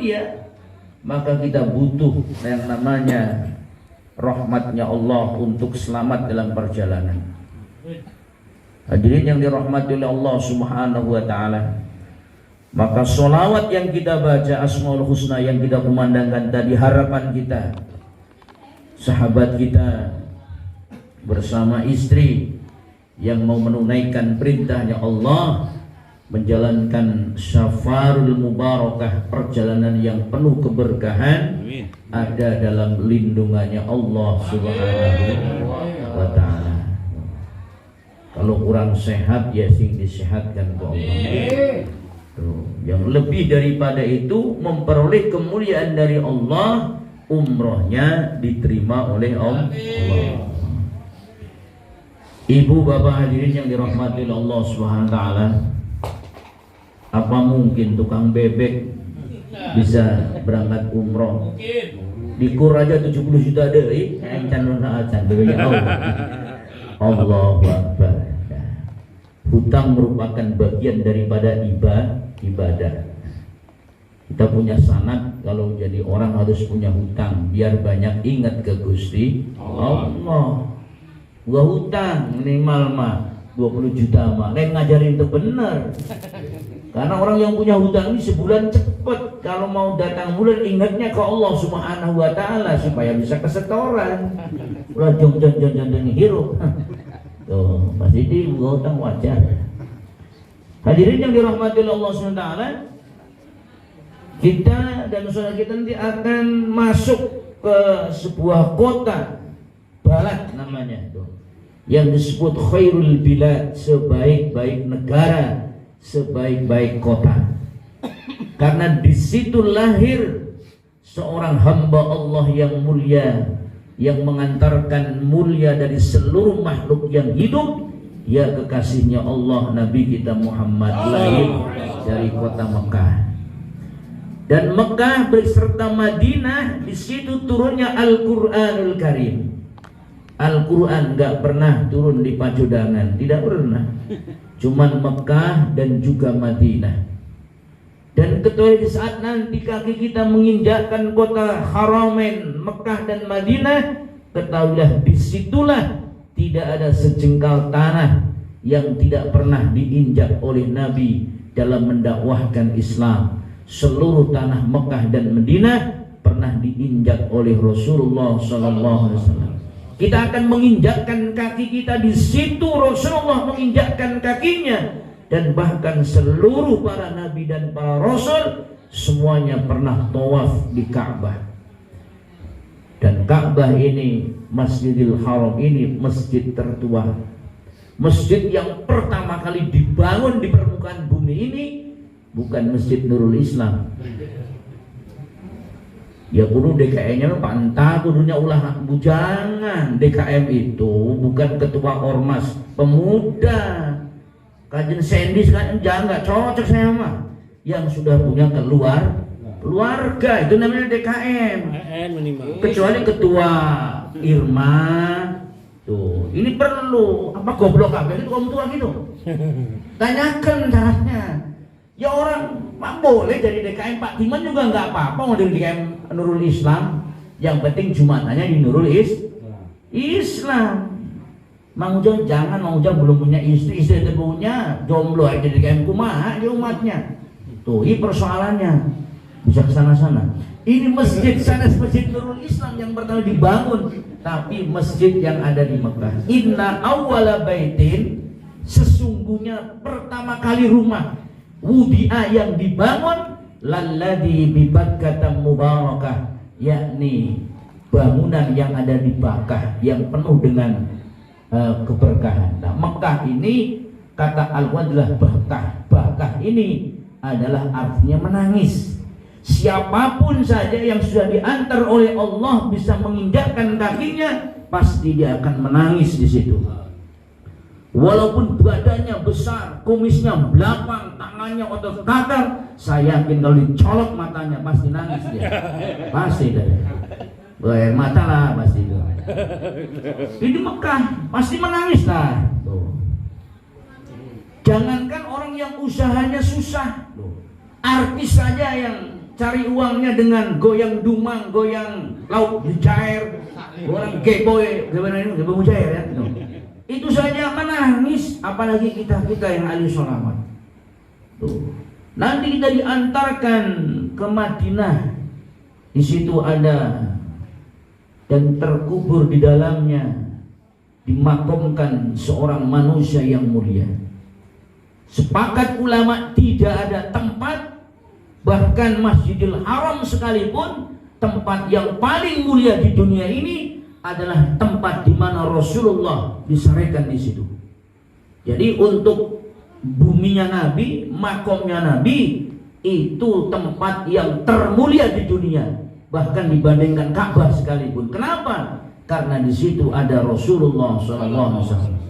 mulia, maka kita butuh yang namanya rahmatnya Allah untuk selamat dalam perjalanan. Hadirin yang dirahmati oleh Allah Subhanahu wa taala, maka sholawat yang kita baca, Asmaul Husna yang kita kumandangkan tadi, harapan kita, sahabat kita bersama istri yang mau menunaikan perintahnya Allah, menjalankan safarul mubarakah, perjalanan yang penuh keberkahan, ada dalam lindungannya Allah Subhanahu wa ta'ala. Kalau kurang sehat ya sing disehatkan ke Allah. Tuh. Yang lebih daripada itu, memperoleh kemuliaan dari Allah, umrohnya diterima oleh Allah. Ibu bapak hadirin yang dirahmati Allah Subhanahu wa ta'ala, apa mungkin tukang bebek bisa berangkat umroh? Dikur aja 70 juta dari encan bebeknya Allahu Akbar. Hutang merupakan bagian daripada ibadah. Kita punya sanad kalau jadi orang harus punya hutang biar banyak ingat ke Gusti Allah. Gua hutang minimal mah 20 juta mah, lain ngajarin itu bener. Karena orang yang punya hutang ini sebulan cepet. Kalau mau datang bulan ingatnya ke Allah Subhanahu wa ta'ala supaya bisa kesetoran. Ulah jong hirup. Tuh, pasti di hutang wajar. Hadirin yang dirahmati Allah Subhanahu wa ta'ala, kita dan saudara kita nanti akan masuk ke sebuah kota, balad namanya itu, yang disebut khairul bilad, sebaik-baik negara, sebaik-baik kota. Karena di situ lahir seorang hamba Allah yang mulia, yang mengantarkan mulia dari seluruh makhluk yang hidup, ya kekasihnya Allah, Nabi kita Muhammad, lahir dari kota Mekah. Dan Mekah beserta Madinah, di situ turunnya Al-Qur'anul Karim. Al-Quran gak pernah turun di Pacudangan, tidak pernah. Cuman Mekah dan juga Madinah. Dan kecuali di saat nanti kaki kita menginjakkan kota Haramain, Mekah dan Madinah, ketahuilah disitulah tidak ada sejengkal tanah yang tidak pernah diinjak oleh Nabi dalam mendakwahkan Islam. Seluruh tanah Mekah dan Madinah pernah diinjak oleh Rasulullah SAW. Kita akan menginjakkan kaki kita di situ Rasulullah menginjakkan kakinya, dan bahkan seluruh para nabi dan para rasul semuanya pernah tawaf di Ka'bah. Dan Ka'bah ini, Masjidil Haram ini, masjid tertua, masjid yang pertama kali dibangun di permukaan bumi ini, bukan Masjid Nurul Islam. Ya kudu DKM-nya pantah, kudunya ulah bujangan. DKM itu bukan ketua ormas pemuda. Kajian Sendis kan jangan, nggak cocok saya mah. Yang sudah punya keluarga itu namanya DKM. Kecuali ketua Irma tuh. Ini perlu apa goblok apa itu kaum tua gitu. Tanyakan caranya. Ya orang boleh jadi DKM, Pak Timan juga nggak apa-apa mau jadi DKM Nurul Islam. Yang penting Jumatannya di Nurul Islam. Mang Ujang jangan, Mang Ujang belum punya istri itu punya, jomblo aja jadi DKM kumaha di umatnya. Tuh, ini persoalannya. Bisa kesana-sana. Ini masjid sana, masjid Nurul Islam yang pertama dibangun, tapi masjid yang ada di Mekah. Inna awwala baitin, sesungguhnya pertama kali rumah wudi'a yang dibangun, lalladzi bi Bakkah mubarakah, yakni bangunan yang ada di Bakkah yang penuh dengan keberkahan. Nah, Mekah ini kata Al-Quran adalah Bakkah. Bakkah ini adalah artinya menangis. Siapapun saja yang sudah diantar oleh Allah bisa menginjakkan kakinya, pasti dia akan menangis di situ. Walaupun badannya besar, kumisnya belapang, tangannya otot kakar, saya yakin kalau dicolok matanya pasti nangis dia. Pasti deh. Air mata lah pasti itu. Di Mekah pasti menangis lah. Tuh. Jangankan orang yang usahanya susah, artis saja yang cari uangnya dengan goyang dumang, goyang laut mujair, orang keboy, gimana ini, keboy mujair ya. Itu saja menangis, apalagi kita yang ahli sholawat. Tuh. Nanti kita diantarkan ke Madinah, di situ ada dan terkubur di dalamnya, dimakamkan seorang manusia yang mulia. Sepakat ulama tidak ada tempat, bahkan Masjidil Haram sekalipun, tempat yang paling mulia di dunia ini adalah tempat di mana Rasulullah disaraikan di situ. Jadi untuk buminya Nabi, makamnya Nabi, itu tempat yang termulia di dunia, bahkan dibandingkan Ka'bah sekalipun. Kenapa? Karena di situ ada Rasulullah SAW.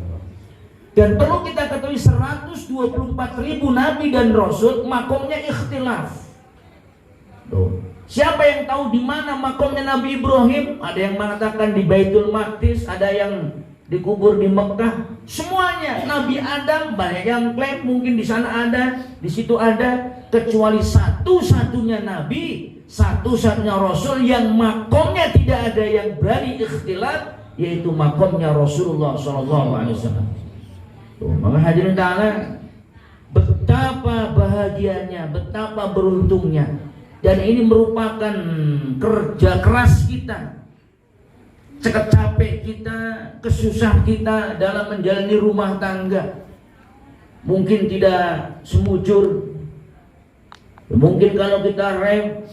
Dan perlu kita ketahui 124.000 nabi dan rasul makomnya ikhtilaf. Tuh. Siapa yang tahu di mana makomnya Nabi Ibrahim? Ada yang mengatakan di Baitul Maqdis, ada yang dikubur di Mekah. Semuanya. Nabi Adam banyak yang klaim mungkin di sana ada, di situ ada, kecuali satu-satunya nabi, satu-satunya rasul yang makomnya tidak ada yang berani ikhtilaf, yaitu makomnya Rasulullah SAW. Maka hadirin ta'ala, betapa bahagianya, betapa beruntungnya, dan ini merupakan kerja keras kita, cekap capek kita, kesusah kita dalam menjalani rumah tangga. Mungkin tidak semujur, mungkin kalau kita rem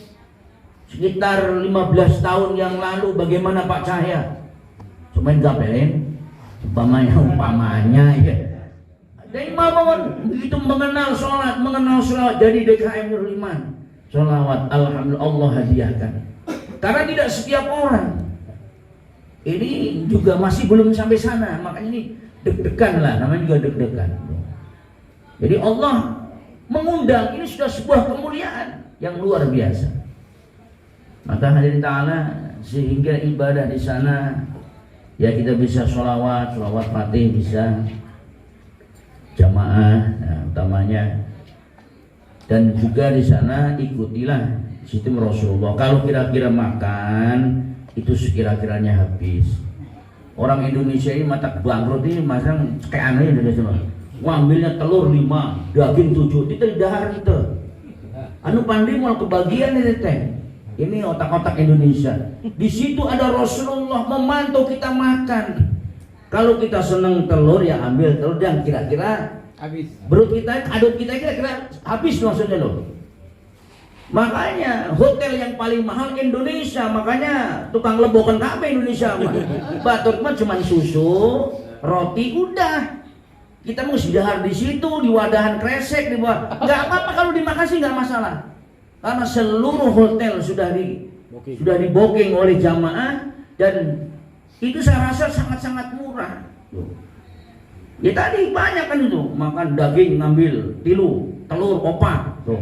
sekitar 15 tahun yang lalu, bagaimana Pak Cahya? Cuman gapelin, umpamanya ya. Dan imam begitu mengenal sholat, jadi DKM Nurul Iman. Sholawat, alhamdulillah, Allah hadiahkan. Karena tidak setiap orang. Ini juga masih belum sampai sana, makanya ini deg-degan lah, namanya juga deg-degan. Jadi Allah mengundang, ini sudah sebuah kemuliaan yang luar biasa. Maka hadirin ta'ala, sehingga ibadah di sana, ya kita bisa sholawat Fatih bisa, jamaah, nah, utamanya, dan juga di sana ikutilah sistem Rasulullah. Kalau kira-kira makan itu sekira-kiranya habis. Orang Indonesia ini mata bangkrut ini masang kayak aneh Indonesia. Ngambilnya telur 5, daging 7, itu dahar itu. Anu pandai mau kebagian ini teh. Ini otak-otak Indonesia. Di situ ada Rasulullah memantau kita makan. Kalau kita seneng telur ya ambil telur dan kira-kira habis. Perut kita, adut kita kira-kira habis maksudnya loh. Makanya hotel yang paling mahal Indonesia, makanya tukang lebokan kabeh Indonesia mah. Batur mah cuma susu, roti udah. Kita mesti dahar di situ, di wadahan kresek, di bawah. Enggak apa-apa kalau dimakan sih enggak masalah. Karena seluruh hotel sudah diboking oleh jamaah, dan itu saya rasa sangat-sangat murah. Ya tadi banyak kan itu, makan daging ngambil tilu, telur opat, tuh.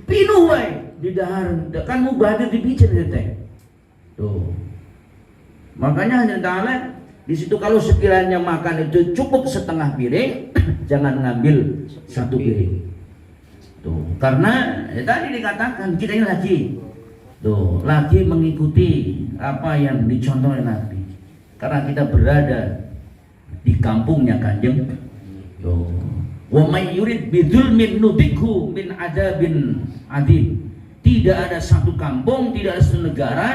Pinuh wae di dahar, kan mubadir dibikin teh. Tuh. Makanya hanya ta'ala di situ kalau sekiranya makan itu cukup setengah piring, jangan ngambil satu piring. Tuh, karena tadi dikatakan kita ini lagi mengikuti apa yang dicontoh oleh Nabi. Karena kita berada di kampungnya Kanjeng. Wa may yurid bidzulmin nudikhu min adzabin adzim. Tidak ada satu kampung, tidak ada satu negara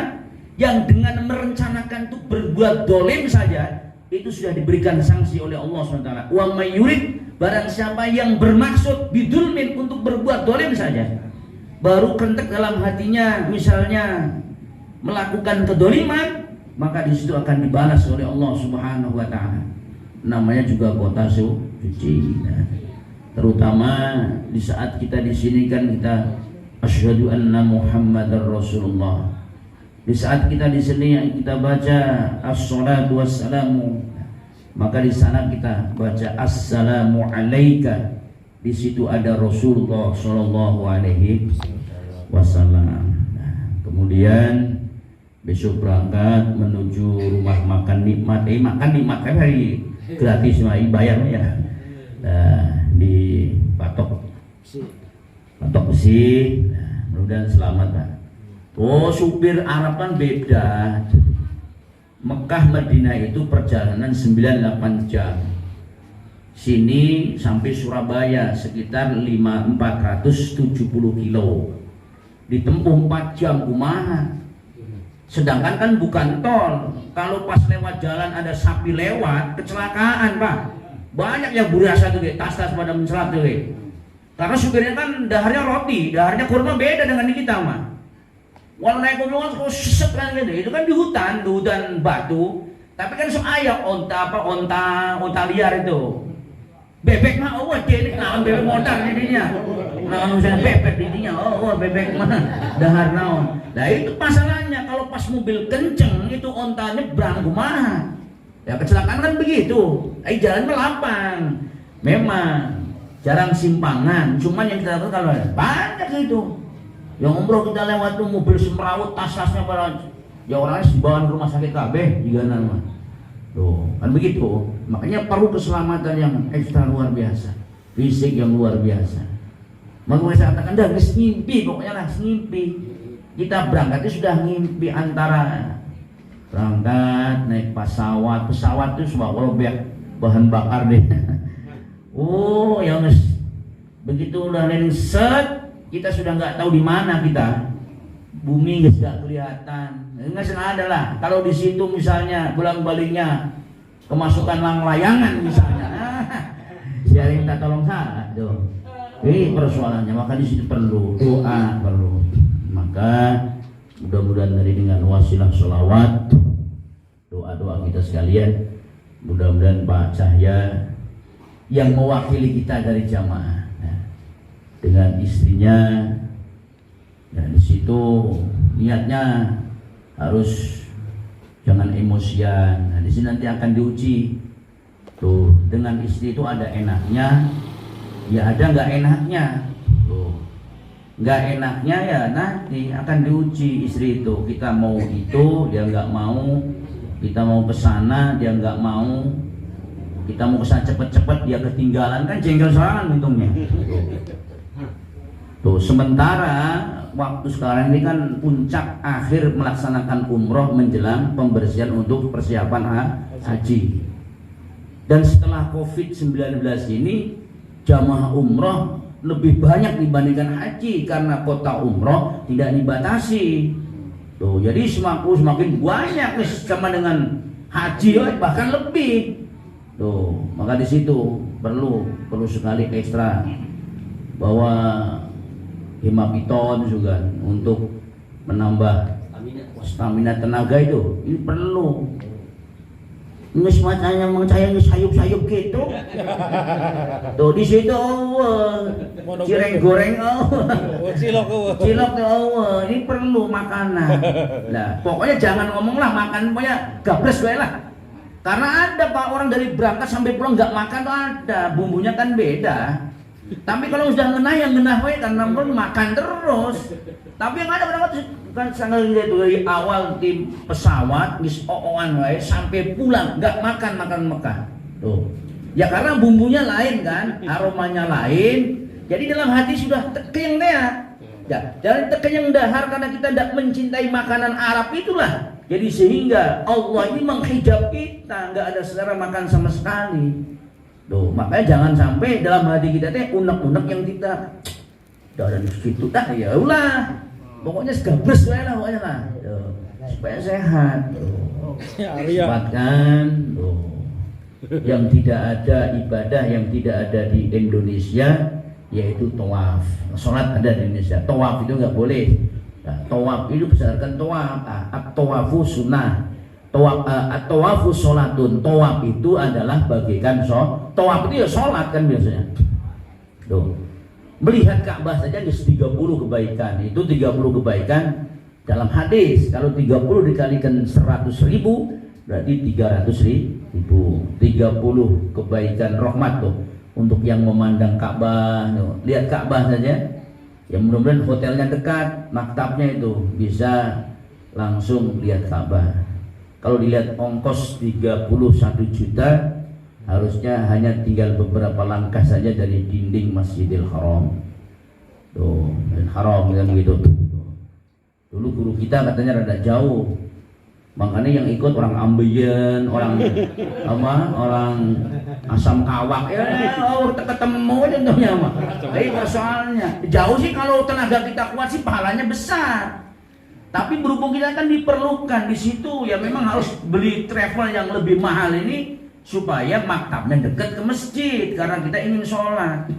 yang dengan merencanakan untuk berbuat dolim saja itu sudah diberikan sanksi oleh Allah SWT. Wa may yurid, barang siapa yang bermaksud bidzulmin untuk berbuat dolim saja, baru kentek dalam hatinya misalnya melakukan kedoliman, maka di situ akan dibalas oleh Allah Subhanahu wa taala. Namanya juga kota suci. Nah, terutama di saat kita di sini kan kita asyhadu anna Muhammadar Rasulullah. Di saat kita di sini kita baca as-salatu wassalamu, maka di sana kita baca assalamu alaika. Di situ ada Rasulullah sallallahu alaihi wasallam. Nah, kemudian besok berangkat menuju rumah makan nikmat. Makan nikmat kan hari gratis mah bayar ya. Nah, di patok besi. Nah, mudah-mudahan selamat Pak. Oh, supir Arab kan beda. Mekah Madinah itu perjalanan 9-8 jam. Sini sampai Surabaya sekitar 470 kilo. Ditempuh 4 jam kumaha. Sedangkan kan bukan tol. Kalau pas lewat jalan ada sapi lewat, kecelakaan Pak. Banyak yang berasa tuh tas-tas pada mencelat tuh. Karena supirnya kan daharnya roti, daharnya kurma, beda dengan kita mah. Walau naik mobil kok seset kan gitu. Itu kan di hutan batu. Tapi kan ayam onta liar itu. Bebek mah jadi naon bebek modal jadinya. Nah misalnya bebek jadinya, bebek mah dahar naon. Nah itu masalahnya kalau pas mobil kenceng itu onta nyebrang kumaha. Ya kecelakaan kan begitu. Jalan melapang. Memang jarang simpangan, cuman yang kita lakukan kalau banyak itu. Yang umroh kita lewat tuh mobil semrawut, tas-tasnya pada ya orangnya dibawa ke rumah sakit KB juga nama. Tuh, kan begitu. Makanya perlu keselamatan yang ekstra luar biasa, fisik yang luar biasa. Maka saya katakan dah ngimpi, pokoknya lah ngimpi. Kita berangkatnya sudah ngimpi antara berangkat naik pesawat itu sebab kalau bahan bakar deh. Oh, yang begitu udah landing set, kita sudah nggak tahu di mana kita. Bumi nggak kelihatan. Nggak senada lah. Kalau di situ misalnya pulang-baliknya kemasukan layangan misalnya, siapa minta tolong saya tuh. Ini persoalannya. Maka di situ perlu doa, perlu. Maka mudah-mudahan tadi dengan wasilah sholawat, doa-doa kita sekalian, mudah-mudahan Pak Cahya yang mewakili kita dari jamaah dengan istrinya, dan di situ niatnya harus jangan emosian. Nah, di sini nanti akan diuji tuh, dengan istri itu ada enaknya, ya ada nggak enaknya. Tuh, nggak enaknya ya nanti akan diuji istri itu. Kita mau itu dia nggak mau, kita mau kesana dia nggak mau. Kita mau kesana cepet-cepet dia ketinggalan, kan jengkel sorangan untungnya. Tuh, sementara waktu sekarang ini kan puncak akhir melaksanakan umroh menjelang pembersihan untuk persiapan haji. Dan setelah COVID-19 ini jamaah umroh lebih banyak dibandingkan haji karena kota umroh tidak dibatasi. Tuh, jadi semakin banyak nih sama dengan haji bahkan lebih. Tuh, maka di situ perlu sekali ekstra bahwa hemapiton juga untuk menambah stamina tenaga itu. Ini perlu. Ini semacamnya saya sayup-sayup gitu. Tuh di situ cireng goreng cilok ini perlu makanan. Nah, pokoknya jangan ngomonglah makan, pokoknya gabres wae lah. Karena ada Pak orang dari berangkat sampai pulang nggak makan tuh ada, bumbunya kan beda. Tapi kalau sudah ngenah yang ngenah wae karena makan terus. Tapi yang ada berangkat kan sangat itu dari awal tim pesawat ngis ooan wae sampai pulang nggak makan Mekah. Tuh. Ya karena bumbunya lain kan, aromanya lain. Jadi dalam hati sudah kenyang deh. Ya, jadi terkenyang dahar karena kita tidak mencintai makanan Arab itulah. Jadi sehingga Allah ini menghijab kita, nggak ada selera makan sama sekali. Tuh, makanya jangan sampai dalam hati kita teh unek-unek yang kita ada di situ dah ya ulah. Pokoknya segabres wae lah pokoknya lah. Tuh, supaya sehat. Bahkan yang tidak ada ibadah yang tidak ada di Indonesia yaitu tawaf. Sholat ada di Indonesia, tawaf itu nggak boleh. Nah, tawaf itu berdasarkan tawaf. At-tawafu sunnah. At-tawafu sholatun. Tawaf itu adalah bagikan sholat. Tawaf itu ya sholat kan biasanya. Tuh. Melihat Ka'bah saja ada 30 kebaikan. Itu 30 kebaikan dalam hadis. Kalau 30 dikalikan 100.000 berarti 300.000. 30 kebaikan rahmat tuh untuk yang memandang Ka'bah. Lihat Ka'bah saja. Ya mudah-mudahan hotelnya dekat, maktabnya itu bisa langsung lihat Ka'bah. Kalau dilihat ongkos 31 juta, harusnya hanya tinggal beberapa langkah saja dari dinding Masjidil Haram. tuh dan haram kan gitu. Dulu guru kita katanya rada jauh, makanya yang ikut orang Ambeien, orang orang Asam Kawak, ketemu contohnya mah. Tapi persoalannya jauh sih, kalau tenaga kita kuat sih pahalanya besar. Tapi berhubung kita kan diperlukan di situ, ya memang harus beli travel yang lebih mahal ini supaya maktabnya dekat ke masjid karena kita ingin sholat.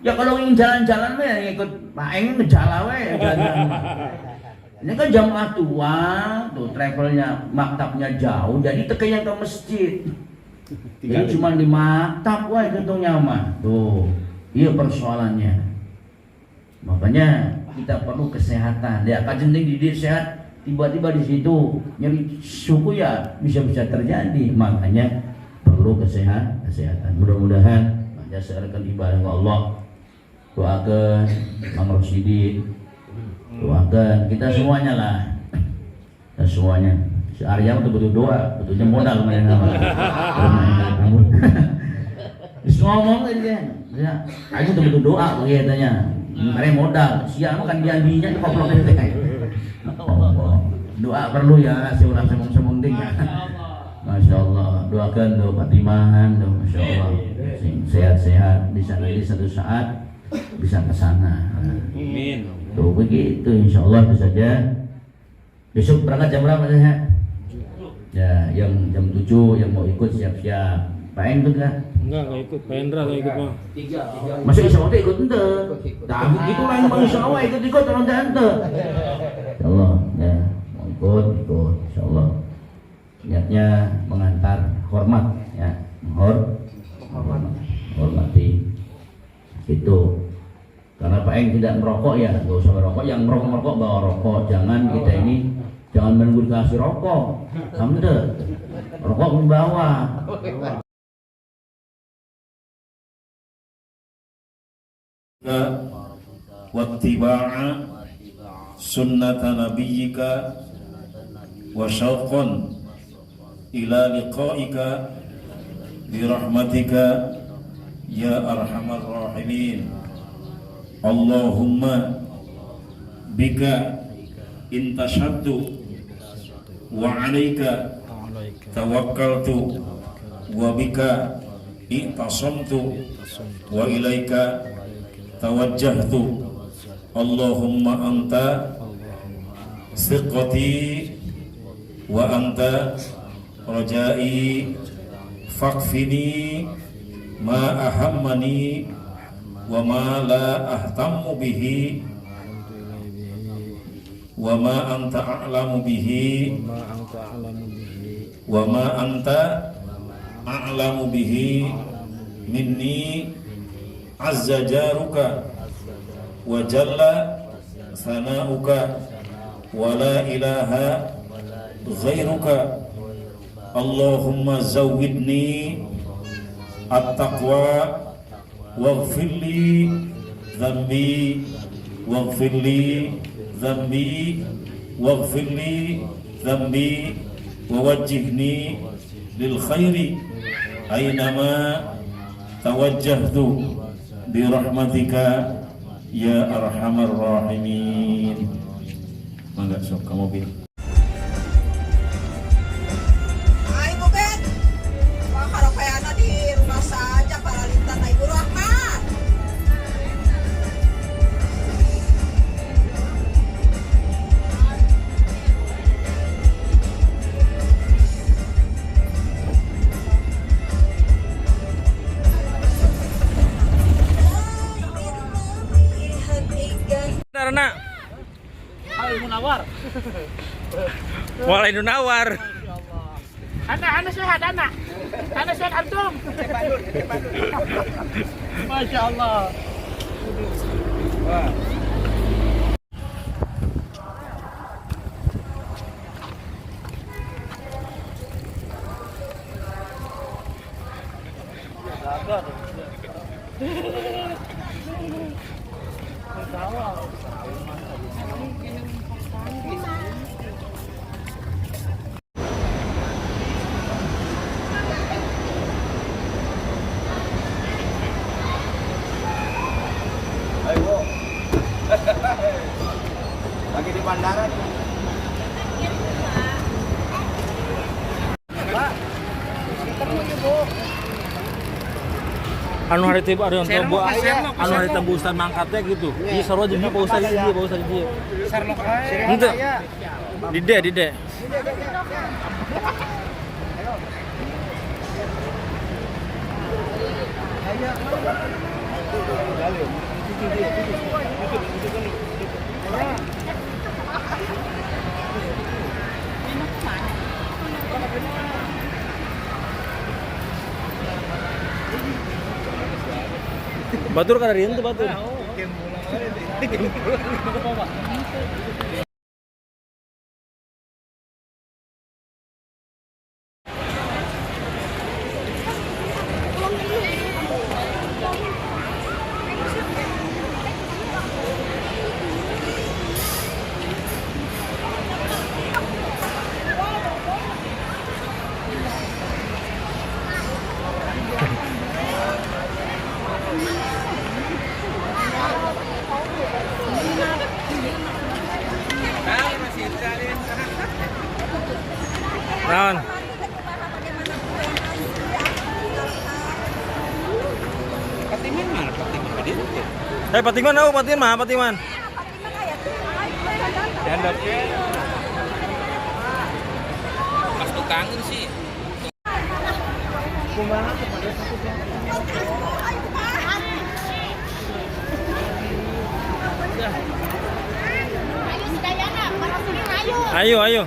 Ya kalau ingin jalan-jalan ya ikut Pak Eng ngejala we jalan. Ini kan jamaah tua, tuh travelnya maktabnya jauh, jadi tekenya ke masjid. Jadi cuma di maktab wae untungnya mah. Tuh, iya persoalannya. Makanya kita perlu kesehatan. Ya kan penting dididik sehat, tiba-tiba di situ nyeri suku ya bisa-bisa terjadi. Makanya perlu kesehatan. Mudah-mudahan menjalankan ibadah Allah. Doakan Mang Rosyidi, doakan kita semuanya lah, kita semuanya. Si Arya itu butuh doa, butuhnya modal main kamu. Terus ngomong dia, aku tuh butuh doa katanya. Mereka modal, siapa kan janjinya koplok itu kayak. Doa perlu ya, si ulang semong-semong ting. Masya Allah, doakan doa Fatimahan, doa Masya Allah, sehat-sehat di sana di satu saat bisa ke sana. Amin. Tuh begitu, insya Allah itu saja. Besok berangkat jam berapa ya? Ya, yang jam 7 yang mau ikut siap-siap. Pak Eng ikut nggak? Enggak ikut. Pak Hendra nggak ikut mah. Masih insya Allah ikut ente. Dah begitu lah yang insya Allah ikut orang ente. Insya Allah ya mau ikut insya Allah. Niatnya mengantar hormat ya, menghormati itu. Karena Pak Eng tidak merokok ya, nggak usah merokok. Yang merokok bawa rokok. Jangan kita ini jangan menunggu dikasih rokok. Kamu deh, rokok membawa. Wattiba'a sunnata nabiyyika wa syauqan ila liqa'ika birahmatika ya arhamar rahimin. Allahumma bika intashadtu wa 'alaika tawakkaltu wa bika i'tasamtu wa ilaika tawajjahtu. Allahumma anta thiqati wa anta rajai fakfini ma ahammani wa ma la ahtammu bihi wa ma anta a'lamu bihi wa ma anta a'lamu bihi minni azza jaruka wa jalla sana'uka wa la ilaha ghairuka. Allahumma zawidni at-taqwa waghfir li dhanbi waghfir li dhanbi waghfir li dhanbi wa wajjihni lil khairi aynama tawajjahtu bi rahmatika ya arhamar rahimin. Mangga sok ke mobil. Hai Bu Ben, wah karaokeana di rumah saja para lintas Ibu Rahmat. Karena Hai Munawar. Walai Nawar. Anak sehat anak. Anak sehat antum. Masya Allah. Wah. anu hari tiba ada yang buat anu hari tembusan mangkatnya gitu. Iya seru aja Pak Ustaz di dia, Pak Ustaz di dia. Sherlock aja. Ente. Dide. Batur kada rian tuh batur. Naon? Patiman mah, Patiman. Pas tukangin sih. Ayo. Ayo.